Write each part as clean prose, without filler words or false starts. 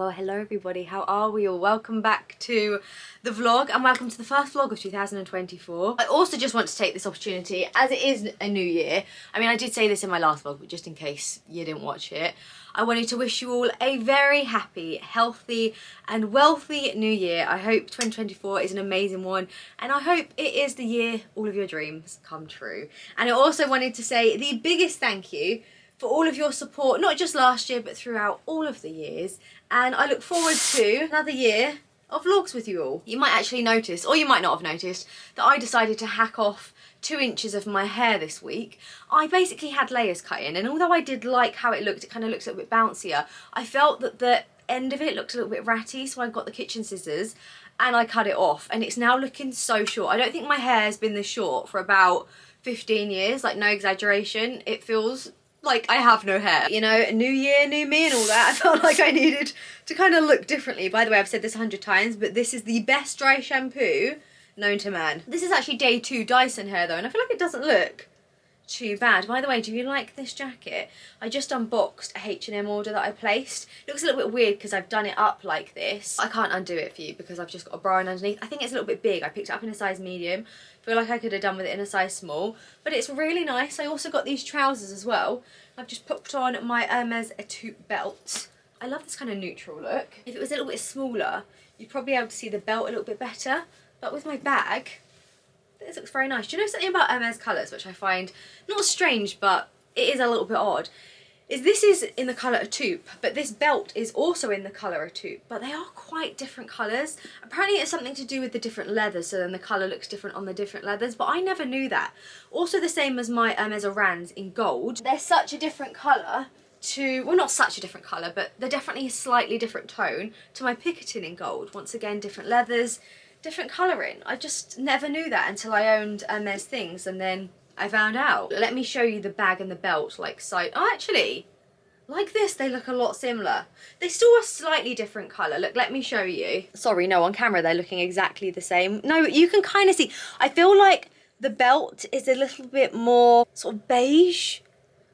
Well, hello everybody, how are we all? Welcome back to the vlog and welcome to the first vlog of 2024. I also just want to take this opportunity, as it is a new year, I did say this in my last vlog, but just in case you didn't watch it, I wanted to wish you all a very happy, healthy and wealthy new year. I hope 2024 is an amazing one and I hope it is the year all of your dreams come true. And I also wanted to say the biggest thank you for all of your support, not just last year, but throughout all of the years. And I look forward to another year of vlogs with you all. You might actually notice, or you might not have noticed, that I decided to hack off 2 inches of my hair this week. I basically had layers cut in, and although I did like how it looked, it kind of looks a little bit bouncier, I felt that the end of it looked a little bit ratty, so I got the kitchen scissors and I cut it off, and it's now looking so short. I don't think my hair has been this short for about 15 years, like no exaggeration. It feels like I have no hair. You know, new year, new me and all that. I felt like I needed to kind of look differently. By the way, I've said this 100 times, but this is the best dry shampoo known to man. This is actually day 2 Dyson hair though, and I feel like it doesn't look too bad. By the way, do you like this jacket? I just unboxed a H&M order that I placed. It looks a little bit weird because I've done it up like this. I can't undo it for you because I've just got a bra on underneath. I think it's a little bit big. I picked it up in a size medium. Feel like I could have done with it in a size small, but it's really nice. I also got these trousers as well. I've just put on my Hermes Etoupe belt. I love this kind of neutral look. If it was a little bit smaller, you'd probably be able to see the belt a little bit better, but with my bag, this looks very nice. Do you know something about Hermes colours, which I find not strange, but it is a little bit odd, is this is in the colour Etoupe, but this belt is also in the colour Etoupe, but they are quite different colours. Apparently it's something to do with the different leathers, so then the colour looks different on the different leathers, but I never knew that. Also the same as my Hermes Orans in gold. They're such a different colour to, well, not such a different colour, but they're definitely a slightly different tone to my Picotin in gold. Once again, different leathers, different colouring. I just never knew that until I owned Hermes things, and then I found out. Let me show you the bag and the belt, like side. Oh, actually, like this, they look a lot similar. They still are slightly different colour. Look, let me show you. Sorry, no, on camera they're looking exactly the same. No, you can kind of see. I feel like the belt is a little bit more sort of beige.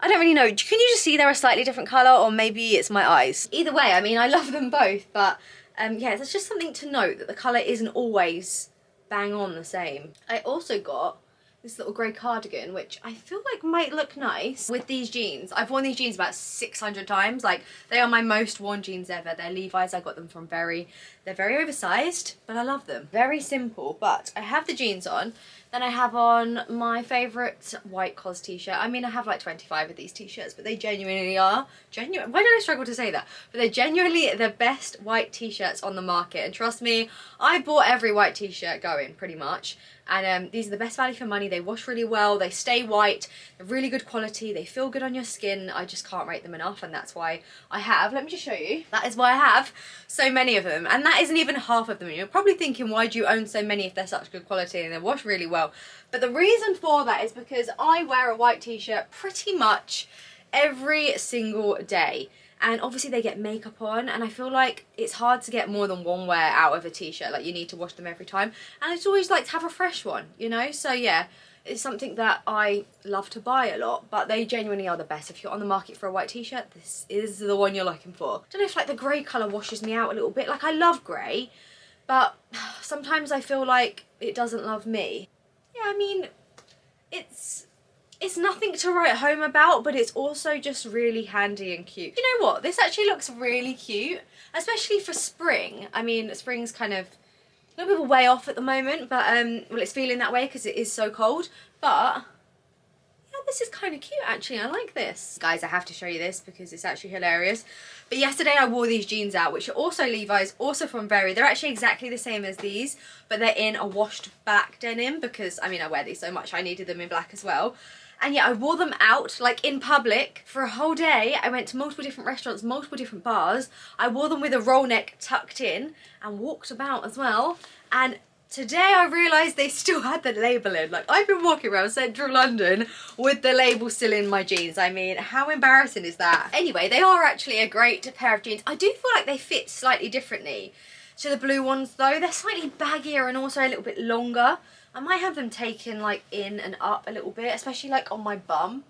I don't really know. Can you just see they're a slightly different colour, or maybe it's my eyes? Either way, I love them both, but yeah, it's just something to note that the colour isn't always bang on the same. I also got this little grey cardigan, which I feel like might look nice with these jeans. I've worn these jeans about 600 times. Like, they are my most worn jeans ever. They're Levi's. I got them from they're very oversized, but I love them. Very simple, but I have the jeans on. Then I have on my favourite white COS t-shirt. I have like 25 of these t-shirts, but they genuinely are genuine. Why did I struggle to say that? But they're genuinely the best white t-shirts on the market. And trust me, I bought every white t-shirt going, pretty much. And these are the best value for money. They wash really well, they stay white, they're really good quality, they feel good on your skin. I just can't rate them enough, and that's why I have, let me just show you, that is why I have so many of them, and that isn't even half of them. You're probably thinking, why do you own so many if they're such good quality and they wash really well? But the reason for that is because I wear a white t-shirt pretty much every single day. And obviously they get makeup on, and I feel like it's hard to get more than one wear out of a t-shirt. Like, you need to wash them every time, and I just always like to have a fresh one, you know? So yeah, it's something that I love to buy a lot, but they genuinely are the best. If you're on the market for a white t-shirt, this is the one you're looking for. I don't know if like the grey colour washes me out a little bit. Like, I love grey, but sometimes I feel like it doesn't love me. Yeah, it's nothing to write home about, but it's also just really handy and cute. You know what? This actually looks really cute, especially for spring. Spring's kind of a little bit of a way off at the moment, but well, it's feeling that way because it is so cold. But yeah, this is kind of cute actually. I like this. Guys, I have to show you this because it's actually hilarious. But yesterday I wore these jeans out, which are also Levi's, also from Very. They're actually exactly the same as these, but they're in a washed back denim because, I wear these so much, I needed them in black as well. And yeah, I wore them out, like in public, for a whole day. I went to multiple different restaurants, multiple different bars. I wore them with a roll neck tucked in and walked about as well. And today I realised they still had the label in. Like, I've been walking around central London with the label still in my jeans. How embarrassing is that? Anyway, they are actually a great pair of jeans. I do feel like they fit slightly differently to the blue ones though. They're slightly baggier and also a little bit longer. I might have them taken like in and up a little bit, especially like on my bum.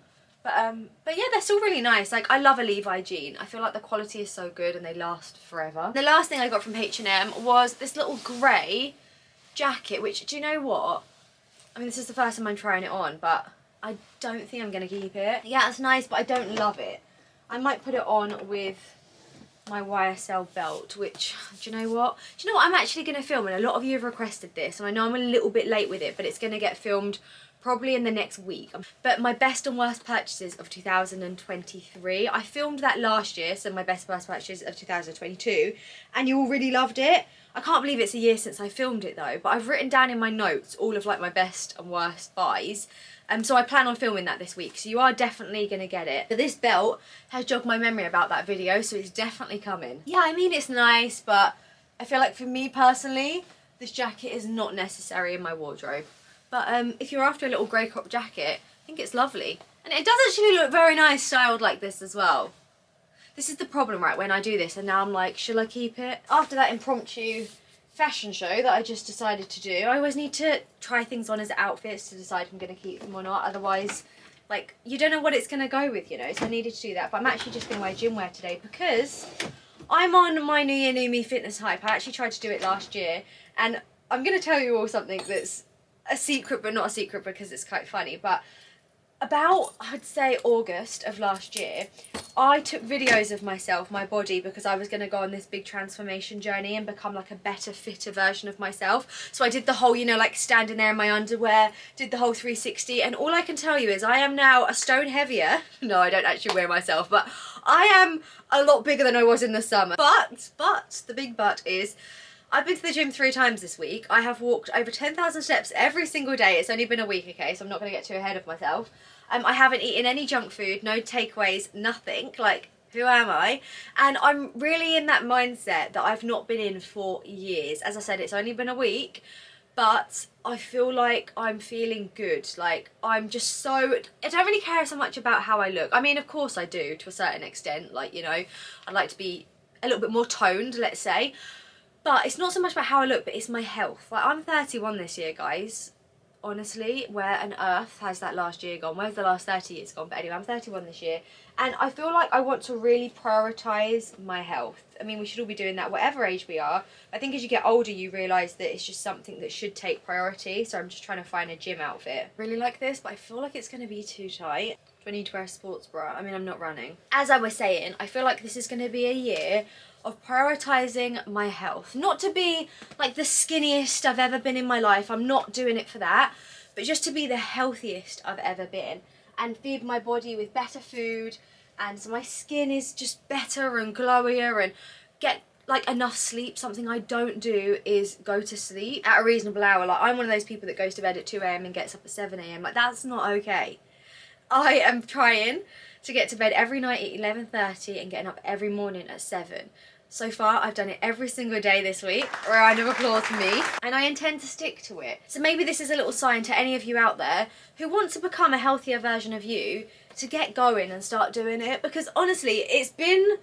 But yeah, they're still really nice. Like, I love a Levi jean. I feel like the quality is so good and they last forever. The last thing I got from H&M was this little grey jacket, which, do you know what? I mean, this is the first time I'm trying it on, but I don't think I'm going to keep it. Yeah, it's nice, but I don't love it. I might put it on with my YSL belt, which, do you know what? Do you know what I'm actually going to film? And a lot of you have requested this, and I know I'm a little bit late with it, but it's going to get filmed probably in the next week. But my best and worst purchases of 2023. I filmed that last year, so my best and worst purchases of 2022, and you all really loved it. I can't believe it's a year since I filmed it though, but I've written down in my notes all of like my best and worst buys. So I plan on filming that this week, so you are definitely going to get it. But this belt has jogged my memory about that video, so it's definitely coming. Yeah, I mean, it's nice, but I feel like for me personally, this jacket is not necessary in my wardrobe. But if you're after a little grey crop jacket, I think it's lovely. And it does actually look very nice styled like this as well. This is the problem, right, when I do this, and now I'm like, shall I keep it? After that impromptu fashion show that I just decided to do, I always need to try things on as outfits to decide if I'm going to keep them or not. Otherwise, like, you don't know what it's going to go with, you know, so I needed to do that. But I'm actually just going to wear gym wear today because I'm on my New Year, New Me fitness hype. I actually tried to do it last year, and I'm going to tell you all something that's a secret, but not a secret because it's quite funny. But about, I'd say, August of last year, I took videos of myself, my body, because I was going to go on this big transformation journey and become like a better, fitter version of myself. So I did the whole, you know, like standing there in my underwear, did the whole 360, and all I can tell you is I am now a stone heavier. No, I don't actually weigh myself, but I am a lot bigger than I was in the summer. But, the big but is, I've been to the gym 3 times this week. I have walked over 10,000 steps every single day. It's only been a week, okay, so I'm not going to get too ahead of myself. I haven't eaten any junk food, no takeaways, nothing. Like, who am I? And I'm really in that mindset that I've not been in for years. As I said, it's only been a week, but I feel like I'm feeling good. Like, I'm just so, I don't really care so much about how I look. I mean, of course I do, to a certain extent. Like, you know, I'd like to be a little bit more toned, let's say. But it's not so much about how I look, but it's my health. Like, I'm 31 this year, guys. Honestly, where on earth has that last year gone? Where's the last 30 years gone? But anyway, I'm 31 this year, and I feel like I want to really prioritise my health. I mean, we should all be doing that whatever age we are. I think as you get older, you realise that it's just something that should take priority. So I'm just trying to find a gym outfit. Really like this, but I feel like it's going to be too tight. Do I need to wear a sports bra? I mean, I'm not running. As I was saying, I feel like this is going to be a year of prioritising my health. Not to be like the skinniest I've ever been in my life. I'm not doing it for that. But just to be the healthiest I've ever been. And feed my body with better food. And so my skin is just better and glowier, and get like enough sleep. Something I don't do is go to sleep at a reasonable hour. Like, I'm one of those people that goes to bed at 2 AM and gets up at 7 AM. Like, that's not okay. I am trying to get to bed every night at 11:30 and getting up every morning at 7. So far, I've done it every single day this week. Round of applause for me. And I intend to stick to it. So maybe this is a little sign to any of you out there who want to become a healthier version of you to get going and start doing it. Because honestly, it's been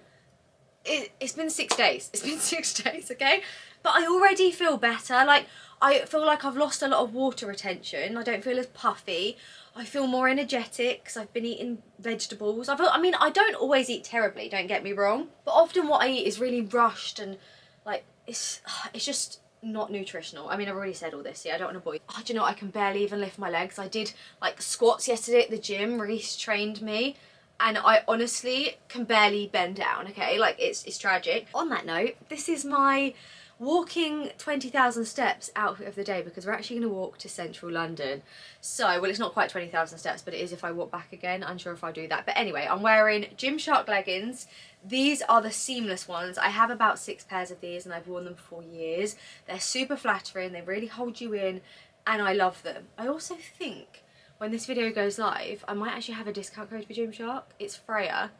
6 days. It's been 6 days, okay? But I already feel better. Like, I feel like I've lost a lot of water retention. I don't feel as puffy. I feel more energetic because I've been eating vegetables. I mean, I don't always eat terribly, don't get me wrong. But often what I eat is really rushed and, like, it's just not nutritional. I mean, I've already said all this, yeah, I don't want to bore you. Oh, do you know what? I can barely even lift my legs. I did, like, squats yesterday at the gym. Reese trained me. And I honestly can barely bend down, okay? Like, it's tragic. On that note, this is my walking 20,000 steps outfit of the day, because we're actually going to walk to central London. So, well, it's not quite 20,000 steps, but it is if I walk back again. Unsure if I'll do that. But anyway, I'm wearing Gymshark leggings. These are the seamless ones. I have about 6 pairs of these and I've worn them for years. They're super flattering. They really hold you in and I love them. I also think when this video goes live, I might actually have a discount code for Gymshark. It's Freya.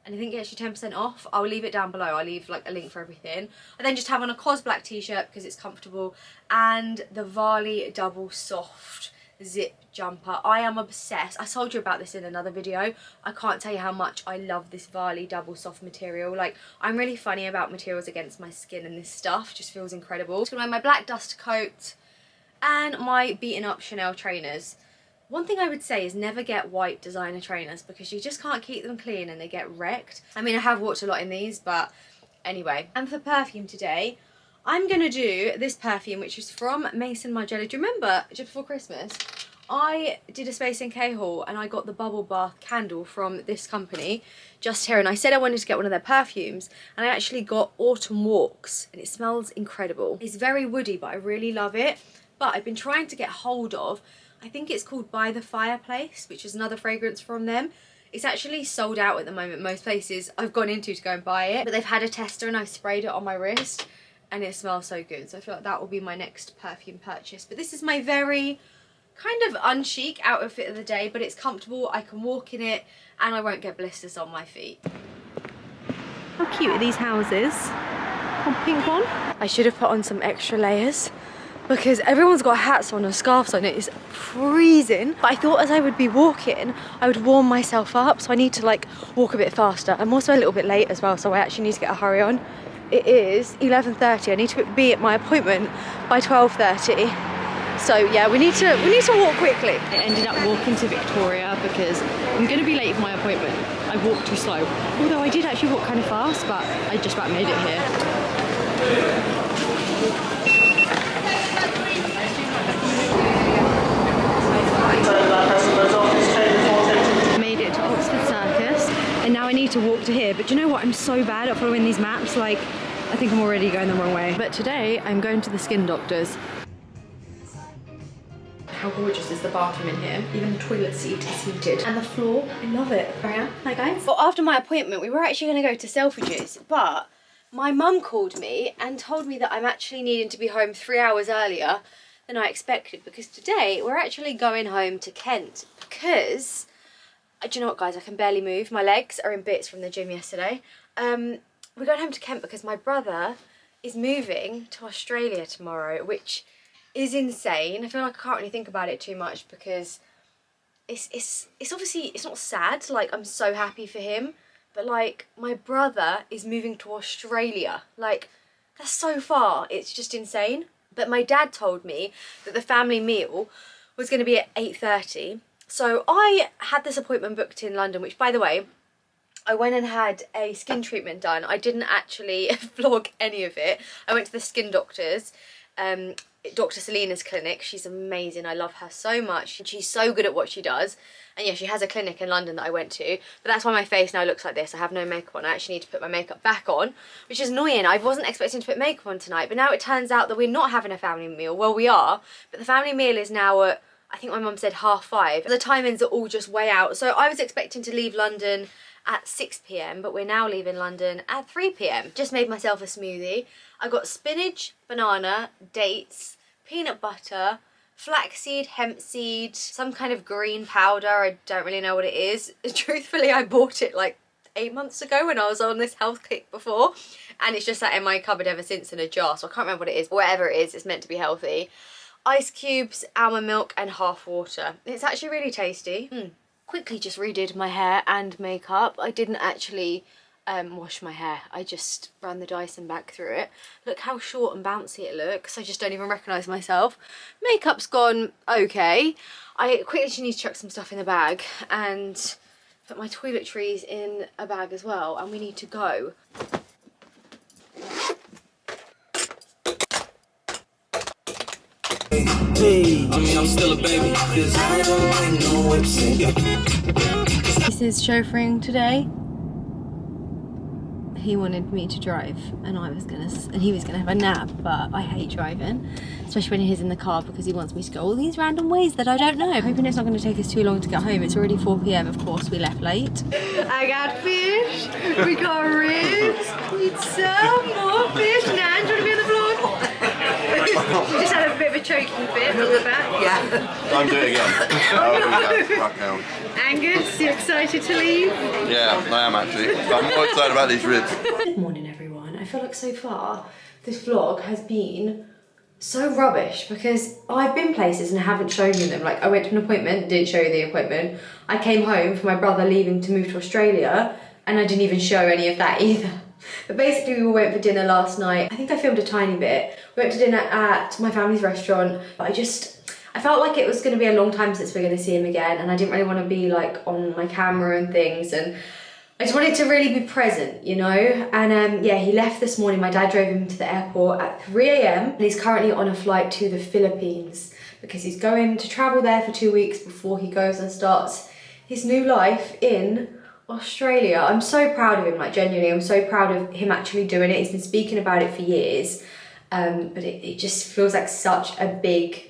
And I think it gets you 10% off. I'll leave it down below. I'll leave like a link for everything. I then just have on a Cos black t-shirt because it's comfortable, and the Varley double soft zip jumper. I am obsessed. I told you about this in another video. I can't tell you how much I love this Varley double soft material. Like, I'm really funny about materials against my skin, and this stuff just feels incredible. I'm just gonna wear my black dust coat and my beaten up Chanel trainers. One thing I would say is never get white designer trainers because you just can't keep them clean and they get wrecked. I mean, I have walked a lot in these, but anyway. And for perfume today, I'm going to do this perfume, which is from Mason Margiela. Do you remember, just before Christmas, I did a Space NK haul and I got the bubble bath candle from this company just here, and I said I wanted to get one of their perfumes, and I actually got Autumn Walks, and it smells incredible. It's very woody, but I really love it. But I've been trying to get hold of, I think it's called By the Fireplace, which is another fragrance from them. It's actually sold out at the moment, most places I've gone into to go and buy it, but they've had a tester and I've sprayed it on my wrist and it smells so good. So I feel like that will be my next perfume purchase. But this is my very kind of unchic outfit of the day, but it's comfortable, I can walk in it and I won't get blisters on my feet. How cute are these houses? Oh, pink one. I should have put on some extra layers because everyone's got hats on and scarves on. It is freezing. But I thought as I would be walking, I would warm myself up, so I need to like walk a bit faster. I'm also a little bit late as well, so I actually need to get a hurry on. It is 11:30. I need to be at my appointment by 12:30. So yeah, we need to walk quickly. I ended up walking to Victoria because I'm going to be late for my appointment. I walked too slow. Although I did actually walk kind of fast, but I just about made it here. Made it to Oxford Circus, and now I need to walk to here. But do you know what? I'm so bad at following these maps. Like, I think I'm already going the wrong way. But today I'm going to the skin doctor's. How gorgeous is the bathroom in here? Even the toilet seat is heated. And the floor, I love it. Freya, hi guys. Well, after my appointment, we were actually going to go to Selfridges, but my mum called me and told me that I'm actually needing to be home 3 hours earlier than I expected, because today we're actually going home to Kent because, do you know what guys, I can barely move. My legs are in bits from the gym yesterday. We're going home to Kent because my brother is moving to Australia tomorrow, which is insane. I feel like I can't really think about it too much because it's obviously, it's not sad, like I'm so happy for him, but like my brother is moving to Australia, like that's so far, it's just insane. But my dad told me that the family meal was going to be at 8:30, so I had this appointment booked in London, which by the way, I went and had a skin treatment done. I didn't actually vlog any of it. I went to the skin doctor's, Dr. Selena's clinic. She's amazing. I love her so much. She's so good at what she does. And yeah, she has a clinic in London that I went to. But that's why my face now looks like this. I have no makeup on. I actually need to put my makeup back on, which is annoying. I wasn't expecting to put makeup on tonight, but now it turns out that we're not having a family meal. Well, we are, but the family meal is now at, I think my mum said 5:30. The timings are all just way out. So I was expecting to leave London at 6 p.m, but we're now leaving London at 3 p.m. Just made myself a smoothie. I got spinach, banana, dates, peanut butter, flaxseed, hemp seed, some kind of green powder. I don't really know what it is. Truthfully, I bought it like 8 months ago when I was on this health kick before, and it's just sat in my cupboard ever since in a jar, so I can't remember what it is. Whatever it is, it's meant to be healthy. Ice cubes, almond milk, and half water. It's actually really tasty. Quickly just redid my hair and makeup. I didn't actually wash my hair. I just ran the Dyson back through it. Look how short and bouncy it looks. I just don't even recognise myself. Makeup's gone okay. I quickly just need to chuck some stuff in the bag and put my toiletries in a bag as well, and we need to go. Hey, I mean, I'm still a baby. I don't like no whips. This is chauffeuring today. He wanted me to drive and he was gonna have a nap, but I hate driving, especially when he's in the car, because he wants me to go all these random ways that I don't know. I'm hoping it's not going to take us too long to get home. It's already 4 p.m, of course, we left late. I got fish, we got ribs, pizza, more fish. Nan, do you want to be on the vlog? We just had a bit of a choking fit on the back. Yeah. Don't do it again. Oh, no. Angus, you excited to leave? Yeah, I am actually. I'm more excited about these ribs. Good morning everyone. I feel like so far this vlog has been so rubbish because I've been places and haven't shown you them. Like I went to an appointment, didn't show you the appointment. I came home for my brother leaving to move to Australia and I didn't even show any of that either. But basically we went for dinner last night. I think I filmed a tiny bit. We went to dinner at my family's restaurant, but I I felt like it was going to be a long time since we're going to see him again, and I didn't really want to be like on my camera and things, and I just wanted to really be present, you know. And yeah, he left this morning. My dad drove him to the airport at 3 a.m. and he's currently on a flight to the Philippines because he's going to travel there for 2 weeks before he goes and starts his new life in Australia. I'm so proud of him, like genuinely, I'm so proud of him actually doing it. He's been speaking about it for years, but it just feels like such a big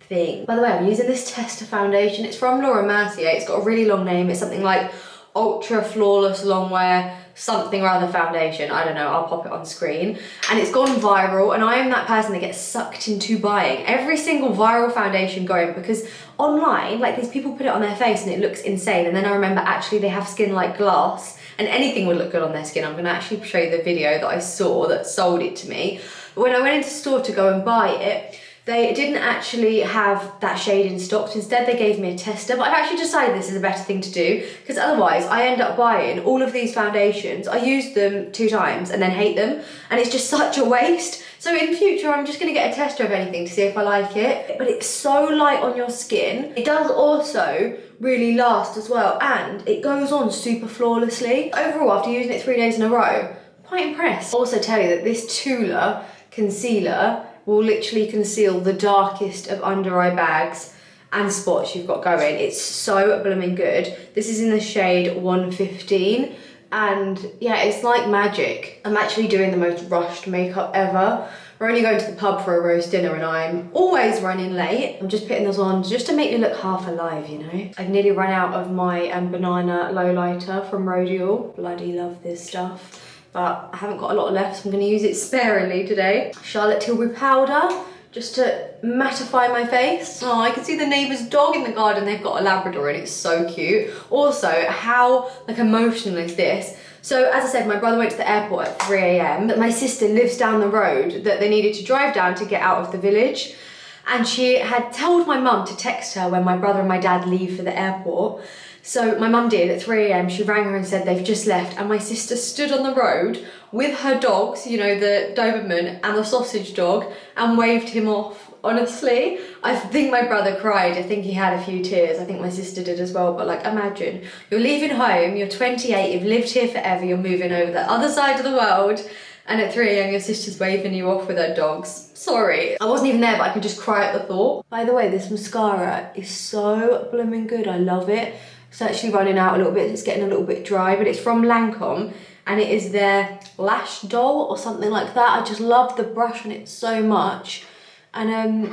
thing. By the way, I'm using this Tester foundation. It's from Laura Mercier. It's got a really long name. It's something like Ultra Flawless Longwear something or other foundation. I don't know, I'll pop it on screen. And it's gone viral, and I am that person that gets sucked into buying every single viral foundation going, because online, like, these people put it on their face and it looks insane, and then I remember actually they have skin like glass and anything would look good on their skin. I'm gonna actually show you the video that I saw that sold it to me. But when I went into store to go and buy it, they didn't actually have that shade in stock. Instead, they gave me a tester, but I've actually decided this is a better thing to do, because otherwise I end up buying all of these foundations. I use them 2 times and then hate them, and it's just such a waste. So in future, I'm just gonna get a tester of anything to see if I like it. But it's so light on your skin. It does also really last as well, and it goes on super flawlessly. Overall, after using it 3 days in a row, I'm quite impressed. I'll also tell you that this Tula concealer will literally conceal the darkest of under eye bags and spots you've got going. It's so blooming good. This is in the shade 115, and yeah, it's like magic. I'm actually doing the most rushed makeup ever. We're only going to the pub for a roast dinner and I'm always running late. I'm just putting those on just to make me look half alive, you know? I've nearly run out of my banana lowlighter from Rodial. Bloody love this stuff. But I haven't got a lot left, so I'm gonna use it sparingly today. Charlotte Tilbury powder, just to mattify my face. Oh, I can see the neighbour's dog in the garden. They've got a Labrador and it's so cute. Also, how like emotional is this? So as I said, my brother went to the airport at 3 a.m. My sister lives down the road that they needed to drive down to get out of the village. And she had told my mum to text her when my brother and my dad leave for the airport. So my mum did at 3 a.m. She rang her and said they've just left, and my sister stood on the road with her dogs, you know, the Doberman and the sausage dog, and waved him off. Honestly, I think my brother cried. I think he had a few tears. I think my sister did as well. But like, imagine you're leaving home, you're 28, you've lived here forever, you're moving over the other side of the world, and at 3 a.m. your sister's waving you off with her dogs. Sorry, I wasn't even there, but I could just cry at the thought. By the way, this mascara is so blooming good. I love it. It's actually running out a little bit. It's getting a little bit dry, but it's from Lancome, and it is their Lash Doll or something like that. I just love the brush on it so much, and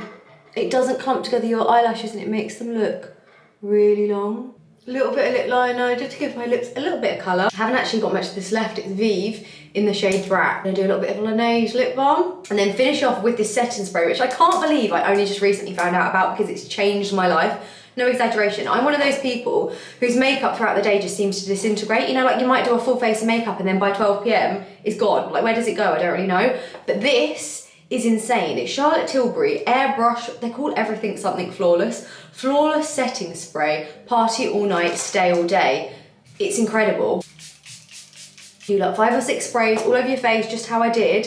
it doesn't clump together your eyelashes, and it makes them look really long. A little bit of lip liner just to give my lips a little bit of colour. I haven't actually got much of this left. It's Vive in the shade Brat. I'm gonna do a little bit of Laneige lip balm and then finish off with this setting spray, which I can't believe I only just recently found out about because it's changed my life. No exaggeration. I'm one of those people whose makeup throughout the day just seems to disintegrate. You know, like you might do a full face of makeup and then by 12 p.m. it's gone. Like, where does it go? I don't really know. But this is insane. It's Charlotte Tilbury Airbrush. They call everything something flawless. Flawless setting spray. Party all night, stay all day. It's incredible. You like 5 or 6 sprays all over your face, just how I did.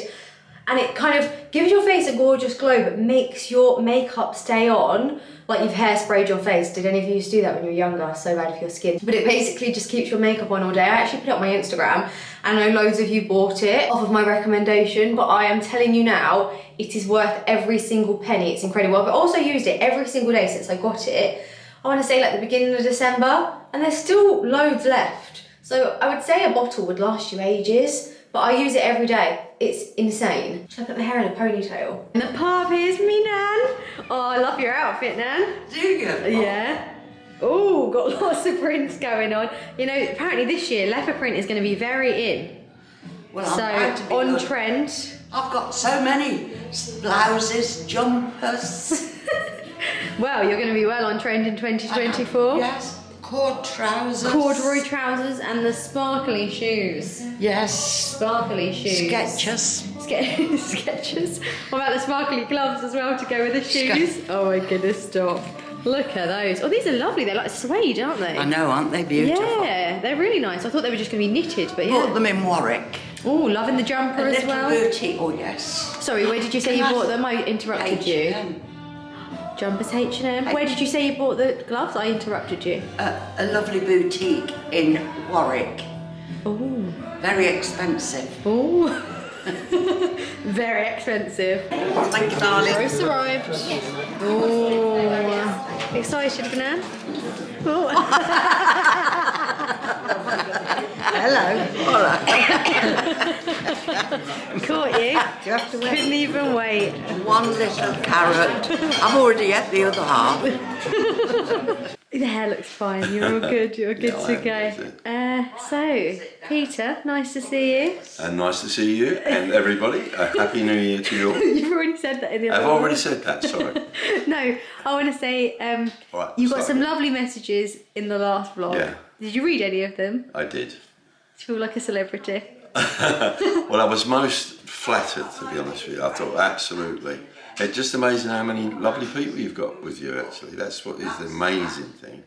And it kind of gives your face a gorgeous glow, but makes your makeup stay on like you've hairsprayed your face. Did any of you used to do that when you were younger? So bad for your skin. But it basically just keeps your makeup on all day. I actually put it on my Instagram, and I know loads of you bought it off of my recommendation, but I am telling you now, it is worth every single penny. It's incredible. I've also used it every single day since I got it. I want to say like the beginning of December, and there's still loads left. So I would say a bottle would last you ages, but I use it every day. It's insane. Should I put my hair in a ponytail? And the pub is me, Nan. Oh, I love your outfit, Nan. Do you? Yeah. Oh, got lots of prints going on. You know, apparently this year, leopard print is going to be very in. Well, I'm so, on good. trend. I've got so many blouses, jumpers. Well, you're going to be well on trend in 2024. Yes. Cord trousers. Corduroy trousers and the sparkly shoes. Yes. Sparkly shoes. Skechers. Skechers. What about the sparkly gloves as well to go with the shoes? Oh my goodness, stop. Look at those. Oh, these are lovely. They're like suede, aren't they? I know, aren't they beautiful? Yeah, they're really nice. I thought they were just going to be knitted, but yeah. Bought them in Warwick. Oh, loving the jumper as well. Little booty, oh yes. Sorry, where did you say you bought them? I interrupted you. Jumpers H&M. Where did you say you bought the gloves? I interrupted you. A lovely boutique in Warwick. Oh. Very expensive. Oh. Very expensive. Thank you, darling. Roast arrived. Oh. Excited, Banan? Oh. Hello. Hola. Caught you. Just Couldn't even wait. one little carrot. I've already ate the other half. The hair looks fine. You're all good. You're good to go. So, Peter, nice to see you. And nice to see you and everybody. A happy New Year to you all. You've already said that in the other I've already one. said that, sorry. No, I want to say Right, you got start some again. lovely messages in the last vlog. Yeah. Did you read any of them? I did. Do you feel like a celebrity? Well, I was most flattered, to be honest with you. I thought, absolutely. It's just amazing how many lovely people you've got with you, actually. That's what is the amazing thing.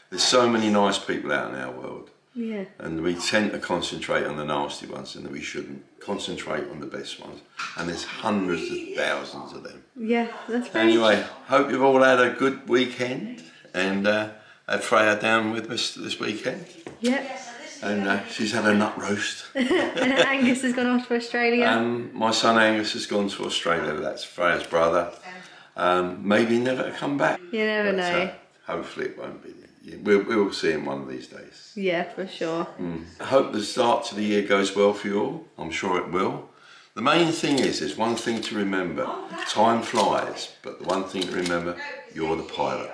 There's so many nice people out in our world. Yeah. And we tend to concentrate on the nasty ones, and we shouldn't. Concentrate on the best ones. And there's hundreds of thousands of them. Yeah, that's very Anyway, hope you've all had a good weekend. And had Freya down with us this weekend. Yep. And she's had a nut roast. And Angus has gone off to Australia. My son Angus has gone to Australia. That's Freya's brother. Maybe never to come back. You never know. Hopefully it won't be. We'll see him one of these days. Yeah, for sure. I hope the start to the year goes well for you all. I'm sure it will. The main thing is, there's one thing to remember. Time flies, but the one thing to remember, you're the pilot.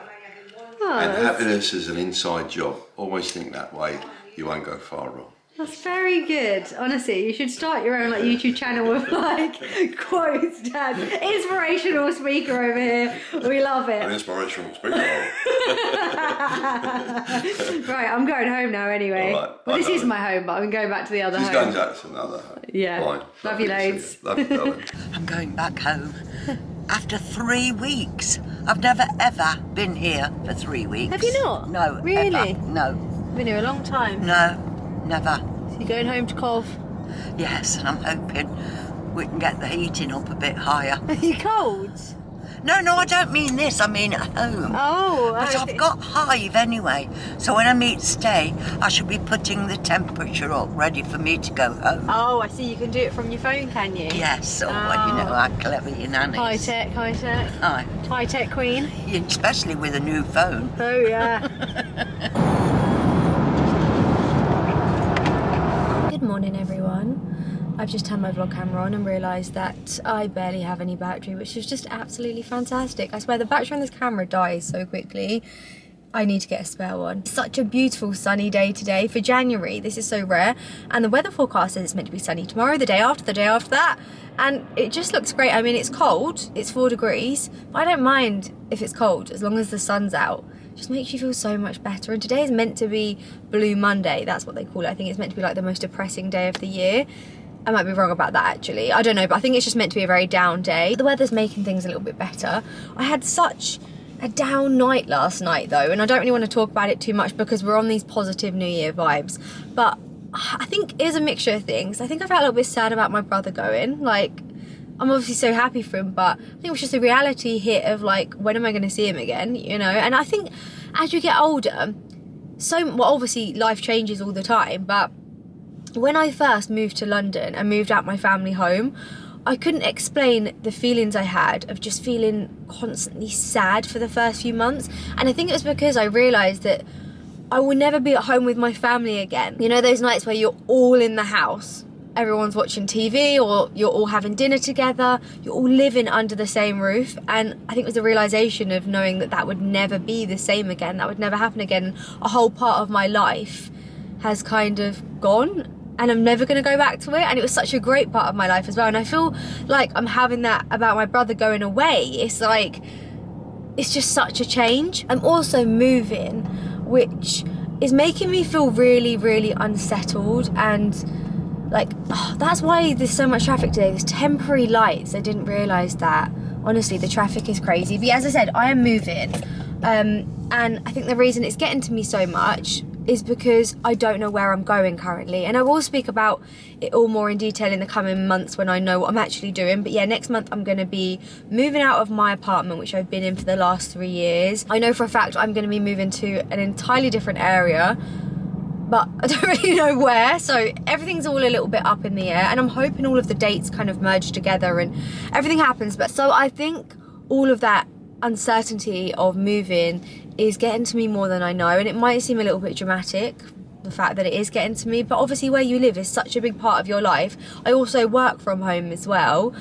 Oh, And happiness is an inside job. Always think that way. You won't go far wrong. that's very good. Honestly, you should start your own YouTube channel with like quotes, Dad. Inspirational speaker over here. We love An it. inspirational speaker. Right, I'm going home now anyway. All right, Well, this bye, is my home, but I'm going back to the other She's home. going back to another home. Yeah. Fine. Love you Lovely to loads. see you. Love you, darling. I'm going back home after 3 weeks. I've never ever been here for 3 weeks. Have you not? No. Really? Ever. No. Been here a long time. No. Never. So you're going home to Cov. Yes, and I'm hoping we can get the heating up a bit higher. Are you cold? No, I don't mean this. I mean at home. Oh, But I've got hive anyway, so when I meet Stay, I should be putting the temperature up, ready for me to go home. Oh, I see. You can do it from your phone, can you? Yes, well, you know how clever your nan is. High tech, high tech. Aye. High tech queen. Especially with a new phone. Oh, yeah. Good morning, everyone. I've just turned my vlog camera on and realised that I barely have any battery, which is just absolutely fantastic. I swear the battery on this camera dies so quickly. I need to get a spare one. Such a beautiful sunny day today for January. This is so rare. And the weather forecast says it's meant to be sunny tomorrow, the day after that. And it just looks great. I mean, it's cold, it's 4 degrees, but I don't mind if it's cold as long as the sun's out. It just makes you feel so much better. And today is meant to be Blue Monday. That's what they call it. I think it's meant to be like the most depressing day of the year. I might be wrong about that actually. I don't know, but I think it's just meant to be a very down day. The weather's making things a little bit better. I had such a down night last night though, and I don't really want to talk about it too much because we're on these positive New Year vibes. But I think it is a mixture of things. I think I felt a little bit sad about my brother going. Like, I'm obviously so happy for him, but I think it was just a reality hit of like, when am I going to see him again, you know? And I think as you get older, well, obviously life changes all the time, but when I first moved to London and moved out my family home, I couldn't explain the feelings I had of just feeling constantly sad for the first few months. And I think it was because I realised that I will never be at home with my family again. You know, those nights where you're all in the house, everyone's watching TV or you're all having dinner together, you're all living under the same roof. And I think it was the realisation of knowing that that would never be the same again, that would never happen again. A whole part of my life has kind of gone, and I'm never going to go back to it. And it was such a great part of my life as well. And I feel like I'm having that about my brother going away. It's like, it's just such a change. I'm also moving, which is making me feel really, really unsettled. And like, oh, that's why there's so much traffic today. There's temporary lights. I didn't realise that. Honestly, the traffic is crazy. But yeah, as I said, I am moving. And I think the reason it's getting to me so much is because I don't know where I'm going currently, and I will speak about it all more in detail in the coming months when I know what I'm actually doing. But yeah, next month I'm going to be moving out of my apartment, which I've been in for the last 3 years. I know for a fact I'm going to be moving to an entirely different area, but I don't really know where, so everything's all a little bit up in the air, and I'm hoping all of the dates kind of merge together and everything happens. But so I think all of that uncertainty of moving is getting to me more than I know, and it might seem a little bit dramatic, the fact that it is getting to me, but obviously where you live is such a big part of your life. I also work from home as well,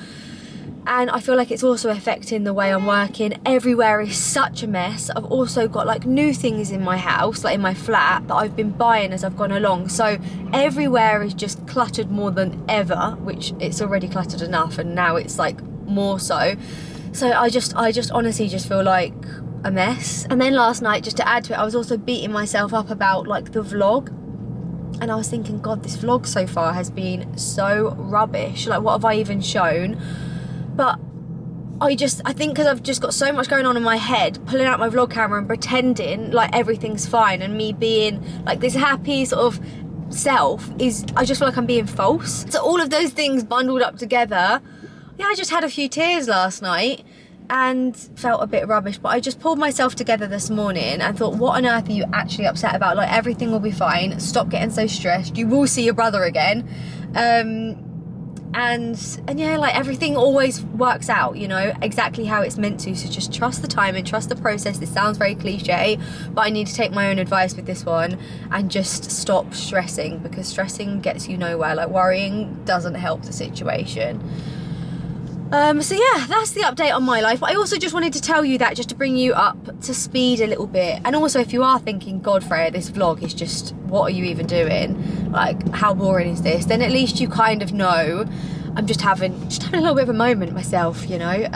and I feel like it's also affecting the way I'm working. Everywhere is such a mess. I've also got like new things in my house, like in my flat, that I've been buying as I've gone along, so everywhere is just cluttered more than ever, which it's already cluttered enough, and now it's like more so. So I just honestly just feel like a mess. And then last night, just to add to it, I was also beating myself up about like the vlog, and I was thinking, God, this vlog so far has been so rubbish. Like, what have I even shown? But I think because I've just got so much going on in my head, pulling out my vlog camera and pretending like everything's fine, and me being like this happy sort of self I just feel like I'm being false. So all of those things bundled up together, yeah, I just had a few tears last night and felt a bit rubbish, but I just pulled myself together this morning and thought, what on earth are you actually upset about? Like, everything will be fine. Stop getting so stressed. You will see your brother again. And yeah, like, everything always works out, you know, exactly how it's meant to. So just trust the time and trust the process. This sounds very cliche, but I need to take my own advice with this one and just stop stressing, because stressing gets you nowhere. Like, worrying doesn't help the situation. So yeah, that's the update on my life. But I also just wanted to tell you that, just to bring you up to speed a little bit. And also, if you are thinking, God, Freya, this vlog is just, what are you even doing? Like, how boring is this? Then at least you kind of know I'm just having a little bit of a moment myself, you know.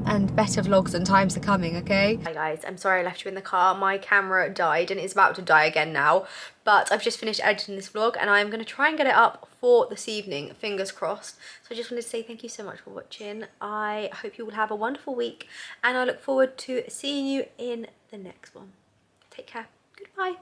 And better vlogs and times are coming, okay? Hi guys, I'm sorry I left you in the car. My camera died and it's about to die again now. But I've just finished editing this vlog and I'm gonna try and get it up for this evening, fingers crossed. So I just wanted to say thank you so much for watching. I hope you will have a wonderful week and I look forward to seeing you in the next one. Take care, goodbye.